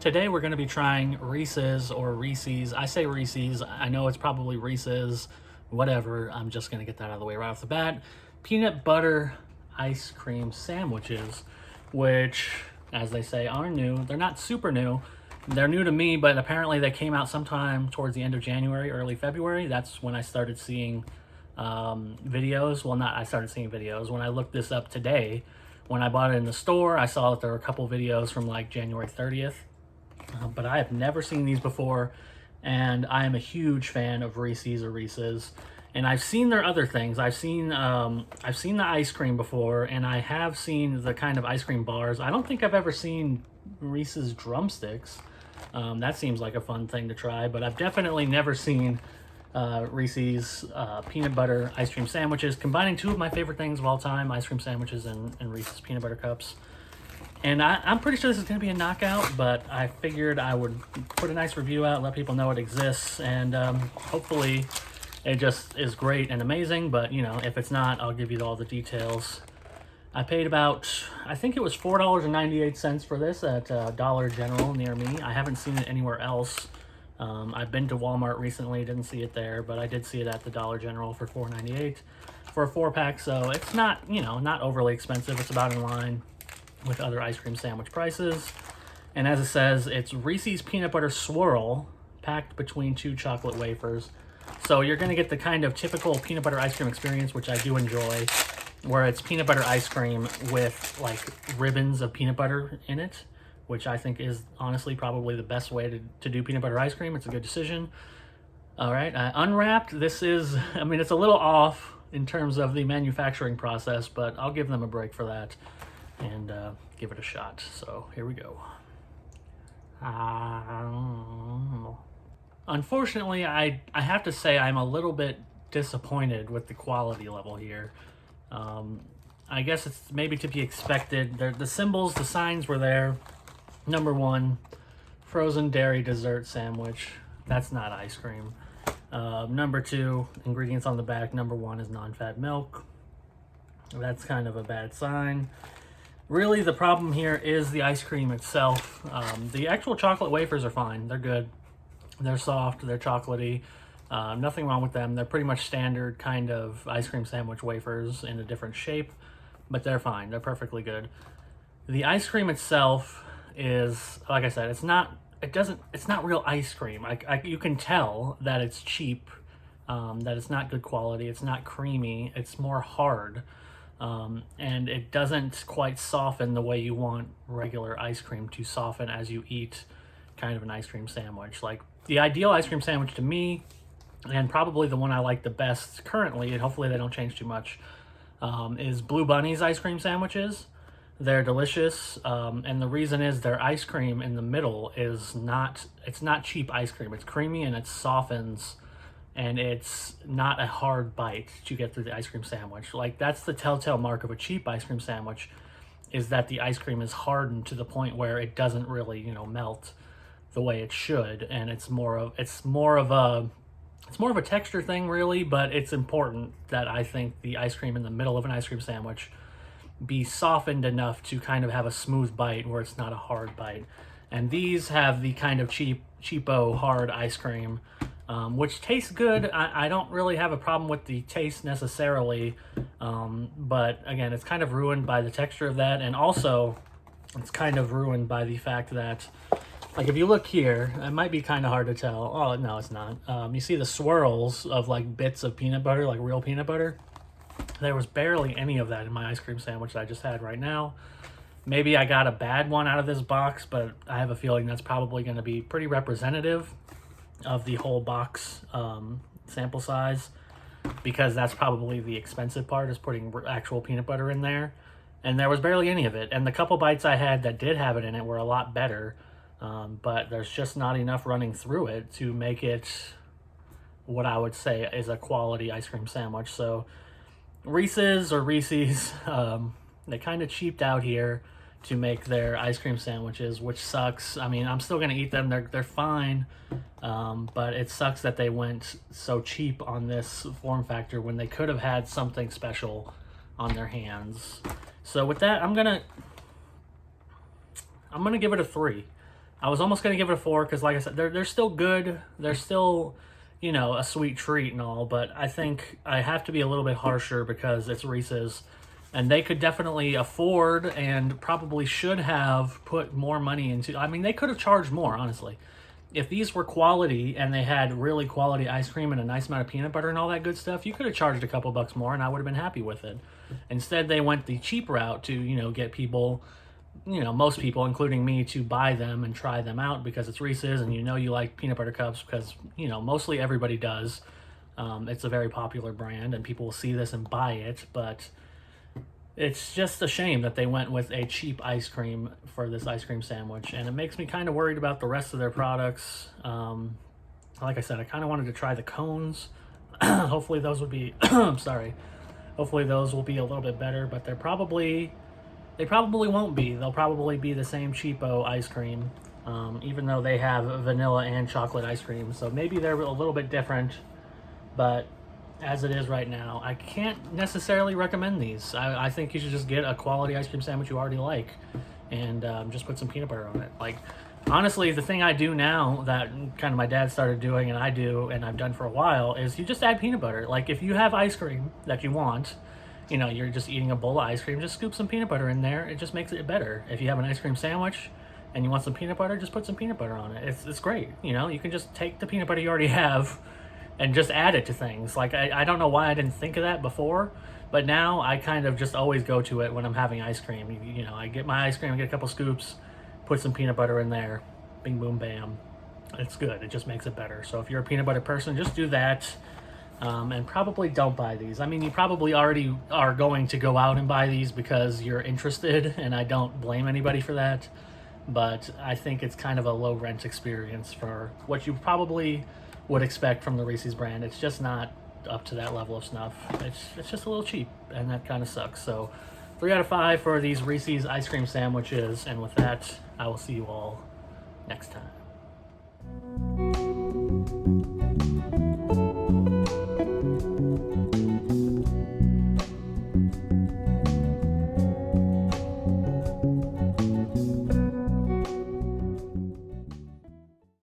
Today we're going to be trying Reese's or Reese's. I say Reese's. I know it's probably Reese's. Whatever. I'm just going to get that out of the way right off the bat. Peanut butter ice cream sandwiches, which, as they say, are new. They're not super new. They're new to me, but apparently they came out sometime towards the end of January, early February. That's when I started seeing videos. Well, not I started seeing videos. When I looked this up today, when I bought it in the store, I saw that there were a couple videos from like January 30th. But I have never seen these before, and I am a huge fan of Reese's or Reese's. And I've seen their other things. I've seen the ice cream before, and I have seen the kind of ice cream bars. I don't think I've ever seen Reese's drumsticks. That seems like a fun thing to try, but I've definitely never seen Reese's peanut butter ice cream sandwiches, combining two of my favorite things of all time, ice cream sandwiches and Reese's peanut butter cups. And I'm pretty sure this is going to be a knockout, but I figured I would put a nice review out, let people know it exists, and hopefully it just is great and amazing. But, you know, if it's not, I'll give you all the details. I paid about, I think it was $4.98 for this at Dollar General near me. I haven't seen it anywhere else. I've been to Walmart recently, didn't see it there, but I did see it at the Dollar General for $4.98 for a 4-pack. So it's not, you know, not overly expensive. It's about in line with other ice cream sandwich prices. And as it says, it's Reese's Peanut Butter Swirl packed between 2 chocolate wafers. So you're going to get the kind of typical peanut butter ice cream experience, which I do enjoy, where it's peanut butter ice cream with like ribbons of peanut butter in it, which I think is honestly probably the best way to do peanut butter ice cream. It's a good decision. All right, unwrapped, this is, I mean, it's a little off in terms of the manufacturing process, but I'll give them a break for that and give it a shot. So here we go. Unfortunately, I have to say I'm a little bit disappointed with the quality level here. I guess it's maybe to be expected. The symbols, the signs were there. Number 1, frozen dairy dessert sandwich. That's not ice cream. Number 2, ingredients on the back. Number 1 is non-fat milk. That's kind of a bad sign. Really, the problem here is the ice cream itself. The actual chocolate wafers are fine. They're good. They're soft. They're chocolatey. Nothing wrong with them. They're pretty much standard kind of ice cream sandwich wafers in a different shape, but they're fine. They're perfectly good. The ice cream itself is, like I said, it's not real ice cream. You can tell that it's cheap, that it's not good quality. It's not creamy. It's more hard. And it doesn't quite soften the way you want regular ice cream to soften as you eat kind of an ice cream sandwich. Like the ideal ice cream sandwich to me, and probably the one I like the best currently, and hopefully they don't change too much, is Blue Bunny's ice cream sandwiches. They're delicious, and the reason is their ice cream in the middle is it's not cheap ice cream. It's creamy and it softens, and it's not a hard bite to get through the ice cream sandwich. Like, that's the telltale mark of a cheap ice cream sandwich, is that the ice cream is hardened to the point where it doesn't really, you know, melt the way it should, and it's more of a texture thing, really. But it's important that I think the ice cream in the middle of an ice cream sandwich be softened enough to kind of have a smooth bite where it's not a hard bite. And these have the kind of cheapo hard ice cream, which tastes good. I don't really have a problem with the taste necessarily, but again, it's kind of ruined by the texture of that, and also it's kind of ruined by the fact that, like, if you look here, it might be kind of hard to tell. Oh, no, it's not. You see the swirls of like bits of peanut butter, like real peanut butter. There was barely any of that in my ice cream sandwich that I just had right now. Maybe I got a bad one out of this box, but I have a feeling that's probably going to be pretty representative of the whole box sample size, because that's probably the expensive part, is putting actual peanut butter in there. And there was barely any of it. And the couple bites I had that did have it in it were a lot better, but there's just not enough running through it to make it what I would say is a quality ice cream sandwich. So Reese's or Reese's, they kind of cheaped out here to make their ice cream sandwiches, which sucks. I mean, I'm still gonna eat them. They're fine, but it sucks that they went so cheap on this form factor when they could have had something special on their hands. So with that, I'm gonna give it a 3. I was almost going to give it a 4 because, like I said, they're still good. They're still, you know, a sweet treat and all. But I think I have to be a little bit harsher because it's Reese's. And they could definitely afford and probably should have put more money into... I mean, they could have charged more, honestly. If these were quality and they had really quality ice cream and a nice amount of peanut butter and all that good stuff, you could have charged a couple bucks more and I would have been happy with it. Instead, they went the cheap route to, you know, get people, you know, most people, including me, to buy them and try them out because it's Reese's and you know you like peanut butter cups because, you know, mostly everybody does. It's a very popular brand and people will see this and buy it, but... it's just a shame that they went with a cheap ice cream for this ice cream sandwich, and it makes me kind of worried about the rest of their products. Like I said, I kind of wanted to try the cones. Hopefully those would be, I'm sorry, hopefully those will be a little bit better, but they probably won't be. They'll probably be the same cheapo ice cream, even though they have vanilla and chocolate ice cream, so maybe they're a little bit different, but as it is right now, I can't necessarily recommend these. I think you should just get a quality ice cream sandwich you already like and just put some peanut butter on it. Like, honestly, the thing I do now that kind of my dad started doing and I do and I've done for a while is you just add peanut butter. Like, if you have ice cream that you want, you know, you're just eating a bowl of ice cream, just scoop some peanut butter in there. It just makes it better. If you have an ice cream sandwich and you want some peanut butter, just put some peanut butter on it. It's great. You know, you can just take the peanut butter you already have and just add it to things. Like, I don't know why I didn't think of that before, but now I kind of just always go to it when I'm having ice cream. You know, I get my ice cream, I get a couple scoops, put some peanut butter in there, bing, boom, bam. It's good. It just makes it better. So if you're a peanut butter person, just do that, and probably don't buy these. I mean, you probably already are going to go out and buy these because you're interested, and I don't blame anybody for that, but I think it's kind of a low rent experience for what you probably would expect from the Reese's brand. It's just not up to that level of snuff. It's just a little cheap, and that kind of sucks. So 3 out of 5 for these Reese's ice cream sandwiches, and with that, I will see you all next time.